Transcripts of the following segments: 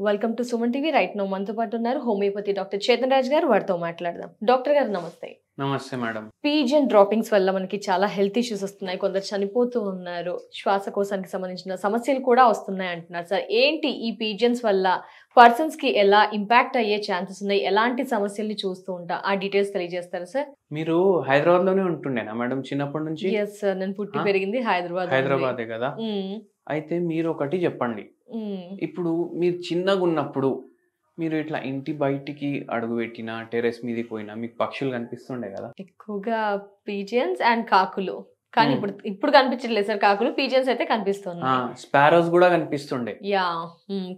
Welcome to Suman TV. Right now మనతో పాటు ఉన్నారు హోమియోపతి డాక్టర్ చేతన్ రాజ్ గారు. వారితో మాట్లాడదాం. డాక్టర్ గారు నమస్తే. నమస్తే మేడం. పీజియన్ డ్రాపింగ్స్ వల్ల మనకి చాలా హెల్త్ ఇష్యూస్ వస్తున్నాయి, కొందరు చనిపోతూ ఉన్నారు, శ్వాసకోశానికి సంబంధించిన సమస్యలు కూడా వస్తున్నాయి అంటున్నారు సార్. ఏంటి ఈ పీజియన్స్ వల్ల పర్సన్స్ కి ఎలా ఇంపాక్ట్ అయ్యే ఛాన్సెస్ ఉన్నాయి, ఎలాంటి సమస్యల్ని చూస్తూ ఉంటా, ఆ డీటెయిల్స్ తెలియజేస్తారా సార్? మీరు హైదరాబాద్ లోనే ఉంటుండేనా మేడం చిన్నప్పటి నుంచి? ఎస్ సార్, నేను పుట్టి పెరిగింది హైదరాబాదే కదా. అయితే మీరు ఒకటి చెప్పండి, ఇప్పుడు మీరు చిన్నగా ఉన్నప్పుడు మీరు ఇట్లా ఇంటి బయటికి అడుగు పెట్టినా టెరెస్ మీదకి పోయినా మీకు పక్షులు కనిపిస్తుండే కదా? ఎక్కువగా పీజియన్స్ అండ్ కాకులు, కానీ ఇప్పుడు కనిపించట్లేదు సార్. కాకులు, పీజియన్స్ అయితే కనిపిస్తున్నాయి. స్పారోస్ కూడా కనిపిస్తుండే. యా,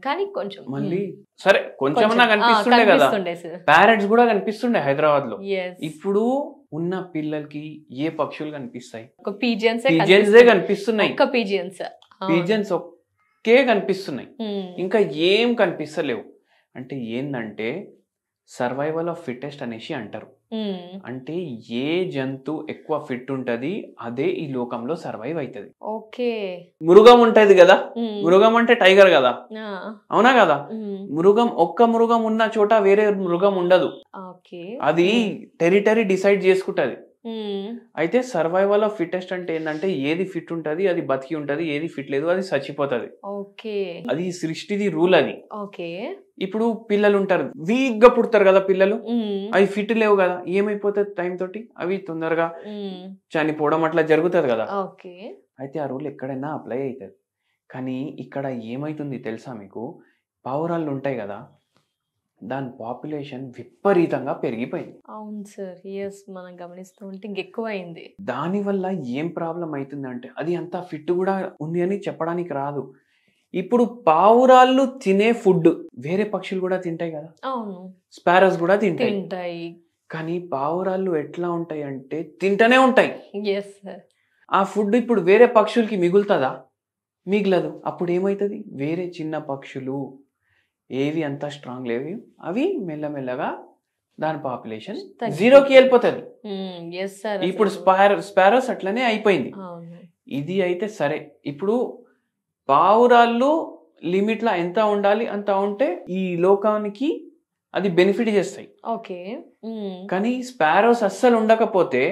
కానీ కొంచెం మళ్ళీ సరే కొంచెం కనిపిస్తుండే కదా. ప్యారెట్స్ కూడా కనిపిస్తుండే హైదరాబాద్ లో. ఇప్పుడు ఉన్న పిల్లలకి ఏ పక్షులు కనిపిస్తాయి? పీజియన్స్ కనిపిస్తున్నాయి. పీజియన్స్ ఒకే కనిపిస్తున్నాయి, ఇంకా ఏం కనిపిస్తలేవు. అంటే ఏందంటే సర్వైవల్ ఆఫ్ ఫిట్టెస్ట్ అనేసి అంటారు. అంటే ఏ జంతు ఎక్కువ ఫిట్ ఉంటది అదే ఈ లోకంలో సర్వైవ్ అవుతుంది. ఓకే, మృగం ఉంటది కదా, మృగం అంటే టైగర్ కదా, అవునా కదా? ఒక్క మృగం ఉన్న చోట వేరే మృగం ఉండదు. అది టెరిటరీ డిసైడ్ చేసుకుంటది. అయితే సర్వైవల్ ఆఫ్ ఫిట్టెస్ట్ అంటే ఏంటంటే ఏది ఫిట్ ఉంటది అది బతికి ఉంటది, ఏది ఫిట్ లేదు అది చచ్చిపోతుంది. అది సృష్టిది రూల్ అది. ఇప్పుడు పిల్లలు ఉంటారు, వీక్ గా పుడతారు కదా పిల్లలు, అవి ఫిట్ లేవు కదా, ఏమైపోతుంది టైం తోటి అవి తొందరగా చనిపోవడం అట్లా జరుగుతుంది కదా. అయితే ఆ రూల్ ఎక్కడైనా అప్లై అవుతుంది. కానీ ఇక్కడ ఏమైతుంది తెలుసా మీకు? పావురాళ్ళు ఉంటాయి కదా, దాని పాపులేషన్ విపరీతంగా పెరిగిపోయింది. అవును సార్, ఎస్, మనం గమనిస్తూ ఉంటే ఇంకెక్కువైంది. దానివల్ల ఏం ప్రాబ్లం అవుతుంది అంటే అది అంత ఫిట్ కూడా ఉంది అని చెప్పడానికి రాదు. ఇప్పుడు పావురాళ్ళు తినే ఫుడ్ వేరే పక్షులు కూడా తింటాయి కదా. అవును, స్పారోస్ కూడా తింటాయి. కానీ పావురాళ్ళు ఎట్లా ఉంటాయి అంటే తింటూనే ఉంటాయి. ఆ ఫుడ్ ఇప్పుడు వేరే పక్షులకి మిగులుతుందా? మిగలదు. అప్పుడు ఏమవుతుంది? వేరే చిన్న పక్షులు ఏవి అంత స్ట్రాంగ్ లేవి, అవి మెల్లమెల్లగా దాని పాపులేషన్ జీరోకి వెళ్ళిపోతుంది. ఇప్పుడు స్పారోస్ అట్లనే అయిపోయింది. ఇది అయితే సరే, ఇప్పుడు పావురాళ్ళు లిమిట్ లా ఎంత ఉండాలి అంత ఉంటే ఈ లోకానికి అది బెనిఫిట్ చేస్తాయి. కానీ స్పారోస్ అస్సలు ఉండకపోతే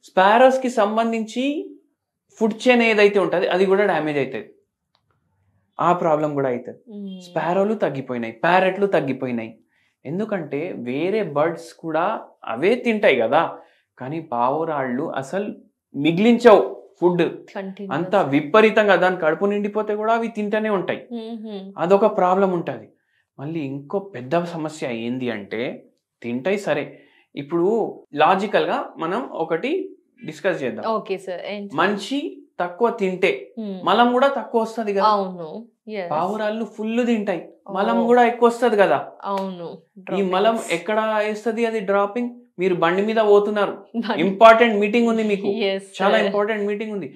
స్పారోస్ కి సంబంధించి ఫుడ్ చైన్ ఏదైతే ఉంటుంది అది కూడా డ్యామేజ్ అవుతుంది. ఆ ప్రాబ్లం కూడా అవుతుంది. స్పారోలు తగ్గిపోయినాయి, ప్యారెట్లు తగ్గిపోయినాయి. ఎందుకంటే వేరే బర్డ్స్ కూడా అవే తింటాయి కదా, కానీ పావురాళ్ళు అసలు మిగిలించవు ఫుడ్. అంత విపరీతంగా దాని కడుపు నిండిపోతే కూడా అవి తింటూనే ఉంటాయి. అదొక ప్రాబ్లం ఉంటుంది. మళ్ళీ ఇంకో పెద్ద సమస్య ఏంది అంటే తింటాయి సరే, ఇప్పుడు లాజికల్ గా మనం ఒకటి డిస్కస్ చేద్దాం. మనిషి తక్కువ తింటే మలం కూడా తక్కువ వస్తుంది కదా. పావురాళ్ళు ఫుల్ తింటాయి, మలం కూడా ఎక్కువ వస్తుంది కదా. ఈ మలం ఎక్కడ వేస్తుంది? అది డ్రాపింగ్. మీరు బండి మీద పోతున్నారు, ఇంపార్టెంట్ మీటింగ్ ఉంది మీకు, చాలా ఇంపార్టెంట్ మీటింగ్ ఉంది,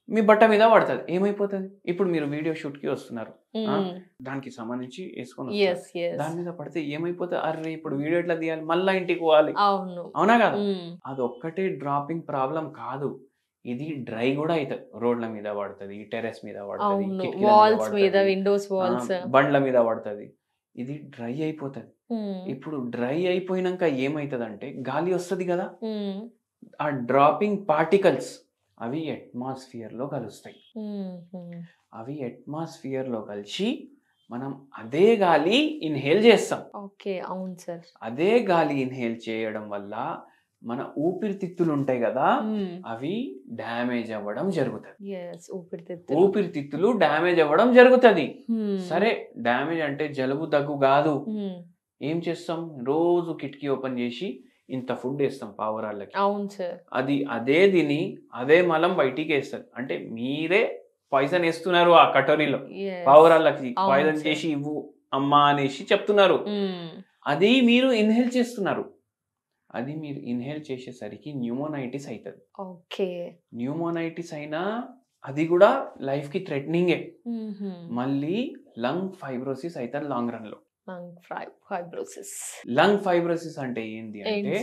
మీ బట్ట మీద పడుతుంది, ఏమైపోతుంది? ఇప్పుడు మీరు వీడియో షూట్ కి వస్తున్నారు, దానికి సంబంధించి వేసుకొని దాని మీద పడితే ఏమైపోతుంది? అరే ఇప్పుడు వీడియో ఎట్లా తీయాలి, మళ్ళా ఇంటికి పోవాలి, అవునా కదా? అదొక్కటే డ్రాపింగ్ ప్రాబ్లం కాదు, ఇది డ్రై కూడా అవుతుంది. రోడ్ల మీద పడుతుంది, టెరెస్ మీద పడుతుంది, బండ్ల మీద పడుతుంది, ఇది డ్రై అయిపోతుంది. ఇప్పుడు డ్రై అయిపోయినాక ఏమైతుంది అంటే గాలి వస్తుంది కదా, ఆ డ్రాపింగ్ పార్టికల్స్ అవి అట్మాస్ఫియర్ లో కలుస్తాయి. అవి అట్మాస్ఫియర్ లో కలిసి మనం అదే గాలి ఇన్హేల్ చేస్తాం. అదే గాలి ఇన్హేల్ చేయడం వల్ల మన ఊపిరితిత్తులు ఉంటాయి కదా, అవి డ్యామేజ్ అవ్వడం జరుగుతుంది. ఊపిరితిత్తులు డ్యామేజ్ అవ్వడం జరుగుతుంది. సరే, డ్యామేజ్ అంటే జలుబు దగ్గు కాదు. ఏం చేస్తాం? రోజు కిటికీ ఓపెన్ చేసి ఇంత ఫుడ్ వేస్తాం పావురాళ్ళకి. అది అదే తిని అదే మలం బయటికి వేస్తుంది. అంటే మీరే పాయిజన్ వేస్తున్నారు ఆ కటోరీలో, పావురాళ్ళకి పాయిజన్ చేసి ఇవ్వు అమ్మా అనేసి చెప్తున్నారు. అది మీరు ఇన్హేల్ చేస్తున్నారు. అది మీరు ఇన్హేల్ చేసేసరికి న్యూమోనైటిస్ అవుతుంది. న్యూమోనైటిస్ అయినా అది కూడా లైఫ్ కి థ్రెటనింగే. మళ్ళీ లంగ్ ఫైబ్రోసిస్ అవుతుంది లాంగ్ రన్ లో. లంగ్ ఫైబ్రోసిస్ అంటే ఏంటి అంటే,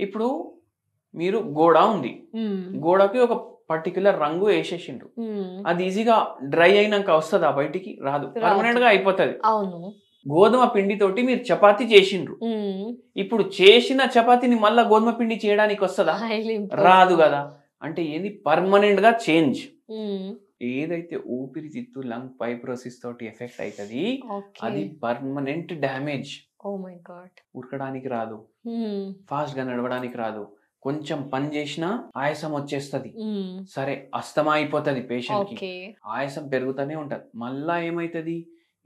ఇప్పుడు మీరు గోడ ఉంది, గోడకి ఒక పర్టికులర్ రంగు వేసేసిండ్రు, అది ఈజీగా డ్రై అయినాక వస్తుందా బయటికి? రాదు, పర్మనెంట్ గా అయిపోతుంది. గోధుమ పిండితోటి మీరు చపాతీ చేసిండ్రు, ఇప్పుడు చేసిన చపాతీని మళ్ళా గోధుమ పిండి చేయడానికి వస్తుందా? రాదు కదా. అంటే ఏంది, పర్మనెంట్ గా చేంజ్. ఏదైతే ఊపిరితిత్తు లంగ్ ఫైబ్రోసిస్ తోటి ఎఫెక్ట్ అవుతుంది అది పర్మనెంట్ డ్యామేజ్. ఉరకడానికి రాదు, ఫాస్ట్ గా నడవడానికి రాదు, కొంచెం పని చేసినా ఆయాసం వచ్చేస్తుంది. సరే అస్తమా అయిపోతుంది పేషెంట్ కి, ఆయాసం పెరుగుతూనే ఉంటది. మళ్ళా ఏమైతుంది,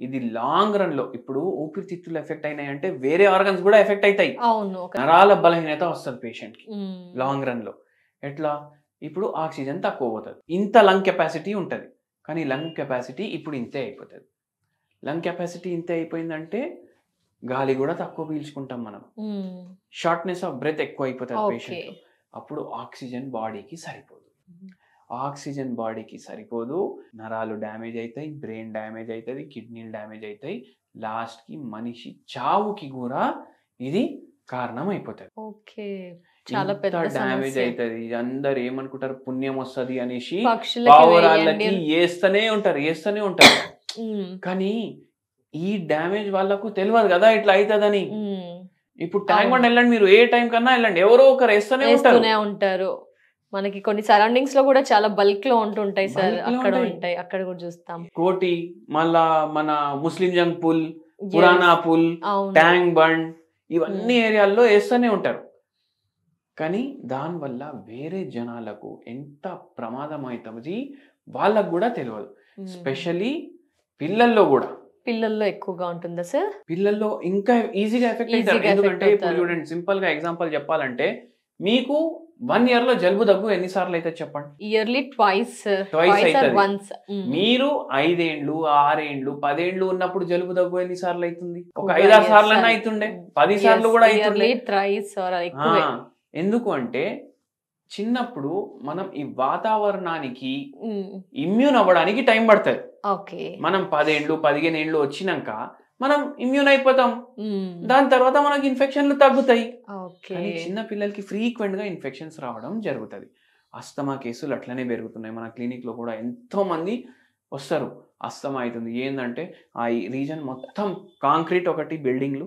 ఇది లాంగ్ రన్ లో ఇప్పుడు ఊపిరితిత్తులు ఎఫెక్ట్ అయినాయి అంటే వేరే ఆర్గన్స్ కూడా ఎఫెక్ట్ అవుతాయి. నరాల బలహీనత వస్తుంది పేషెంట్ కి లాంగ్ రన్ లో. ఎట్లా, ఇప్పుడు ఆక్సిజన్ తక్కువ పోతుంది, ఇంత లంగ్ కెపాసిటీ ఉంటది, కానీ లంగ్ కెపాసిటీ ఇప్పుడు ఇంతే అయిపోతుంది. లంగ్ కెపాసిటీ ఇంతే అయిపోయిందంటే గాలి కూడా తక్కువ పీల్చుకుంటాం మనం, షార్ట్నెస్ ఆఫ్ బ్రెత్ ఎక్కువ అయిపోతుంది పేషెంట్. అప్పుడు ఆక్సిజన్ బాడీకి సరిపోదు, ఆక్సిజన్ బాడీకి సరిపోదు, నరాలు డ్యామేజ్ అవుతాయి, బ్రెయిన్ డ్యామేజ్ అవుతుంది, కిడ్నీలు డ్యామేజ్ అవుతాయి, లాస్ట్ కి మనిషి చావుకి కూడా ఇది కారణం అయిపోతుంది. చాలా పెద్ద డ్యామేజ్ అవుతుంది. అందరు ఏమనుకుంటారు, పుణ్యం వస్తుంది అనేసి పావురాళ్ళకి వేస్తూనే ఉంటారు. కానీ ఈ డ్యామేజ్ వాళ్ళకు తెలియదు కదా ఇట్లా అవుతుందని. ఇప్పుడు ట్యాంక్ బండ్ వెళ్ళండి, మీరు ఏ టైం కన్నా వెళ్ళండి, ఎవరో ఒకరు వేస్తూనే ఉంటారు. మనకి కొన్ని సరౌండింగ్స్ లో కూడా చాలా బల్క్ లో ఉంటుంటాయి సార్, అక్కడ కూడా చూస్తాం. కోటి, మళ్ళా మన ముస్లిం జంగ్ పుల్, పురాణా పుల్, ట్యాంక్ బండ్, ఇవన్నీ ఏరియాల్లో వేస్తూనే ఉంటారు. కానీ దానివల్ల వేరే జనాలకు ఎంత ప్రమాదం అవుతుంది వాళ్ళకు కూడా తెలియదు. స్పెషల్లీ పిల్లల్లో ఎక్కువగా ఉంటుందా సార్? పిల్లల్లో ఇంకా ఈజీగా ఎఫెక్ట్ అవుతారు. ఎందుకంటే ఇప్పుడు చూడండి, సింపుల్ గా ఎగ్జాంపుల్ చెప్పాలంటే, మీకు 1 year లో జలుబు దగ్గు ఎన్నిసార్లు అయితే చెప్పండి? ఇయర్లీ ట్వైస్ అవుతుంది. మీరు 5 ఏళ్ళు 6 ఏళ్ళు 10 ఏళ్ళు ఉన్నప్పుడు జలుబు దగ్గు ఎన్నిసార్లు అవుతుంది? ఒక 5-6 సార్లు అన్నా అవుతుండే, 10 సార్లు కూడా అవుతుండే. ఎందుకు అంటే చిన్నప్పుడు మనం ఈ వాతావరణానికి ఇమ్యూన్ అవ్వడానికి టైం పడుతుంది. మనం 10 ఏళ్ళు 15 ఏళ్ళు వచ్చినాక మనం ఇమ్యూన్ అయిపోతాం, దాని తర్వాత మనకి ఇన్ఫెక్షన్లు తగ్గుతాయి. కానీ చిన్న పిల్లలకి ఫ్రీక్వెంట్ గా ఇన్ఫెక్షన్స్ రావడం జరుగుతుంది. అస్తమా కేసులు అట్లనే పెరుగుతున్నాయి. మన క్లినిక్ లో కూడా ఎంతో మంది వస్తారు, అస్తమా అవుతుంది. ఏంటంటే ఆ రీజన్ మొత్తం కాంక్రీట్, ఒకటి బిల్డింగ్లు,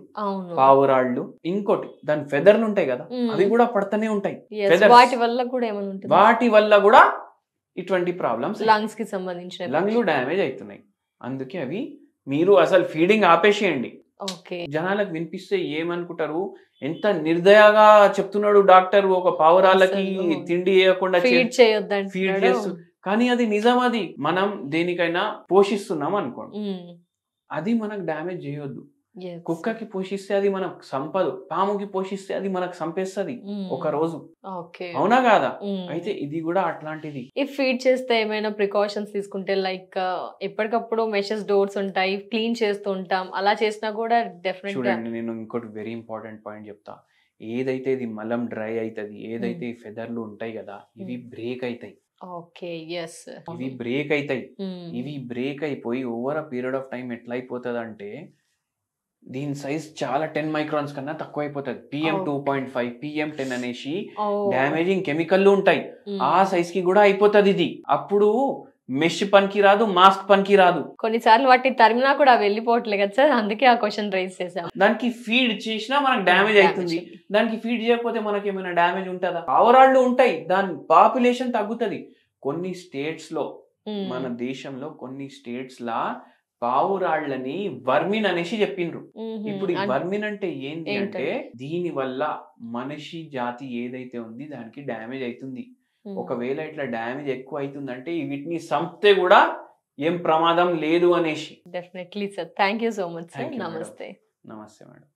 పావురాళ్ళు, ఇంకోటి దాని ఫెదర్లు ఉంటాయి కదా, అవి కూడా పడుతూనే ఉంటాయి. వాటి వల్ల కూడా ఇటువంటి ప్రాబ్లమ్స్, లంగ్స్ కి సంబంధించిన లంగ్లు డ్యామేజ్ అవుతున్నాయి. అందుకే అవి మీరు అసలు ఫీడింగ్ ఆపేసేయండి. జనాలకు వినిపిస్తే ఏమనుకుంటారు, ఎంత నిర్దయగా చెప్తున్నాడు డాక్టర్, ఒక పావురాళ్ళకి తిండి వేయకుండా ఫీడ్ చేస్తూ. కానీ అది నిజం, అది మనం దేనికైనా పోషిస్తున్నాం అనుకోండి, అది మనకు డ్యామేజ్ చేయొద్దు. కుక్కకి పోషిస్తే అది మనకు సంపదు, పాముకి పోషిస్తే అది మనకు సంపేస్తుంది ఒక రోజు, అవునా కాదా? అయితే ఇది కూడా అట్లాంటిది. ఫీడ్ చేస్తే ఏమైనా ప్రికాషన్స్ తీసుకుంటే, లైక్ ఎప్పటికప్పుడు మెషెస్ డోర్స్ ఉంటాయి, క్లీన్ చేస్తూ ఉంటాం, అలా చేసినా కూడా డెఫినెట్. చూడండి, నేను ఇంకోటి వెరీ ఇంపార్టెంట్ పాయింట్ చెప్తా. ఏదైతే ఇది మలం డ్రై అవుతుంది, ఏదైతే ఈ ఫెదర్లు ఉంటాయి కదా, ఇవి బ్రేక్ అవుతాయి. ఇవి బ్రేక్ అవుతాయి. ఇవి బ్రేక్ అయిపోయి over a period of time ఎట్లా అయిపోతుంది అంటే, దీని సైజ్ చాలా 10 మైక్రాన్స్ కన్నా తక్కువ అయిపోతుంది. PM 2.5 PM 10 అనేసి డ్యామేజింగ్ కెమికల్లు ఉంటాయి, ఆ సైజ్ కి కూడా అయిపోతుంది ఇది. అప్పుడు మెష్ పనికి రాదు, మాస్క్ పనికి రాదు. కొన్నిసార్లు వాటి తరిమినా కూడా వెళ్ళిపోవట్లే కదా సార్, అందుకే ఆ క్వశ్చన్ రైజ్ చేసాం. దానికి ఫీడ్ చేసినా మనకు డ్యామేజ్ అవుతుంది, దానికి ఫీడ్ చేయకపోతే మనకి ఏమైనా డ్యామేజ్ ఉంటుందా? పావురాళ్ళు ఉంటాయి, దాని పాపులేషన్ తగ్గుతుంది. కొన్ని స్టేట్స్ లో, మన దేశంలో కొన్ని స్టేట్స్ లా పావురాళ్ళని వర్మిన్ అనేసి చెప్పిండ్రు. ఇప్పుడు ఈ వర్మిన్ అంటే ఏంటి అంటే, దీని వల్ల మనిషి జాతి ఏదైతే ఉంది దానికి డ్యామేజ్ అవుతుంది. ఒకవేళ ఇట్లా డ్యామేజ్ ఎక్కువ అవుతుందంటే వీటిని సంపితే కూడా ఏం ప్రమాదం లేదు అనేసి. Definitely sir, thank you so much sir. నమస్తే. నమస్తే మేడం.